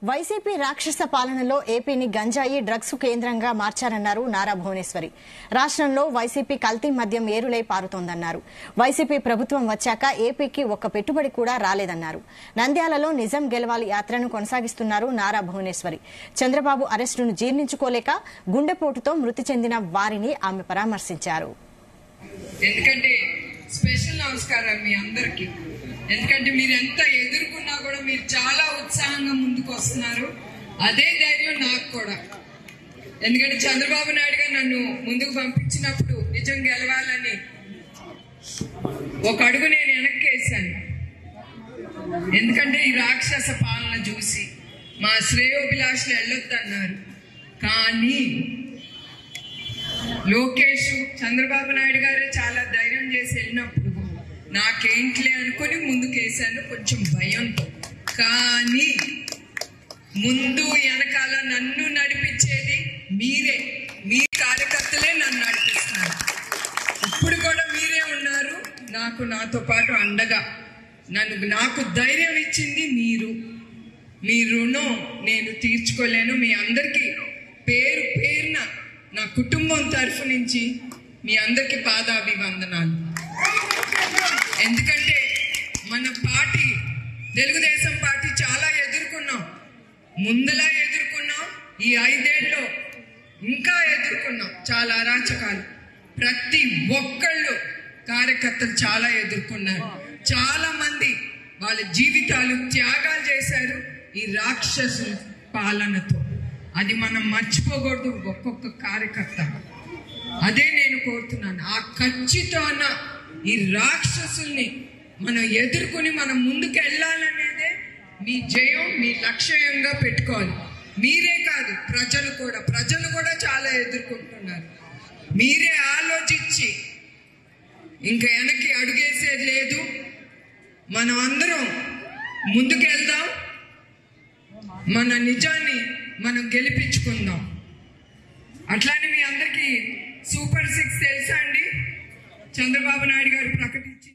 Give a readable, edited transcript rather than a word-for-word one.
YCP రాక్షస పాలనలో ఏపీని గంజాయి డ్రగ్స్ కేంద్రంగా మార్చారన్నారు నారా భువనేశ్వరి. రాష్ట్రంలో వైసీపీ కల్తీ మద్యం ఏరులై పారుతోందన్నారు. వైసీపీ ప్రభుత్వం వచ్చాక ఏపీకి ఒక్క పెట్టుబడి కూడా రాలేదన్నారు. నంద్యాలలో నిజం గెలవాలి యాత్రను కొనసాగిస్తున్నారు నారా భువనేశ్వరి. చంద్రబాబు అరెస్టును జీర్ణించుకోలేక గుండెపోటుతో మృతి చెందిన వారిని ఆమె పరామర్శించారు. ఎందుకంటే స్పెషల్ నమస్కారం మీ అందరికి. ఎందుకంటే మీరు ఎంత ఎదుర్కొన్నా కూడా మీరు చాలా ఉత్సాహంగా ముందుకు వస్తున్నారు. అదే ధైర్యం నాకు కూడా. ఎందుకంటే చంద్రబాబు నాయుడు గారు నన్ను ముందుకు పంపించినప్పుడు నిజం గెలవాలని ఒక అడుగు నేను వెనక్కి వేశాను. ఎందుకంటే ఈ రాక్షస పాలన చూసి మా శ్రేయోభిలాషులు వెళ్ళొద్దన్నారు. కానీ లోకేష్ చంద్రబాబు నాయుడు గారే చాలా ధైర్యం చేసి వెళ్ళినప్పుడు నాకేంట్లే అనుకుని ముందుకేసాను, కొంచెం భయంతో. కానీ ముందు వెనకాల నన్ను నడిపించేది మీరే, మీ కార్యకర్తలే నన్ను నడిపిస్తున్నారు. ఇప్పుడు కూడా మీరే ఉన్నారు నాతో పాటు అండగా. నాకు ధైర్యం ఇచ్చింది మీరు. మీ రుణం నేను తీర్చుకోలేను. మీ అందరికీ పేరు పేరున నా కుటుంబం తరఫు నుంచి మీ అందరికీ పాదాభివందనాలు. ఎందుకంటే మన పార్టీ తెలుగుదేశం పార్టీ చాలా ఎదుర్కొన్నాం, ముందులా ఎదుర్కొన్నాం. ఈ 5 ఏళ్ళలో ఇంకా ఎదుర్కొన్నాం చాలా అరాచకాలు. ప్రతి ఒక్కళ్ళు కార్యకర్తలు చాలా ఎదుర్కొన్నారు. చాలా మంది వాళ్ళ జీవితాలు త్యాగాలు చేశారు ఈ రాక్షస పాలనతో. అది మనం మర్చిపోకూడదు ఒక్కొక్క కార్యకర్త. అదే నేను కోరుతున్నాను. ఆ ఖచ్చితమైన ఈ రాక్షసుల్ని మనం ఎదుర్కొని మనం ముందుకు వెళ్ళాలనేదే మీ జయం, మీ లక్ష్యంగా పెట్టుకోవాలి. మీరే కాదు, ప్రజలు కూడా చాలా ఎదుర్కొంటున్నారు. మీరే ఆలోచించి ఇంకా వెనక్కి అడుగేసేది లేదు. మనం అందరం ముందుకెళ్దాం, మన నిజాన్ని మనం గెలిపించుకుందాం. అట్లానే మీ అందరికీ సూపర్ 6 తెలుసా అండి? చంద్రబాబు నాయుడు గారు ప్రకటించి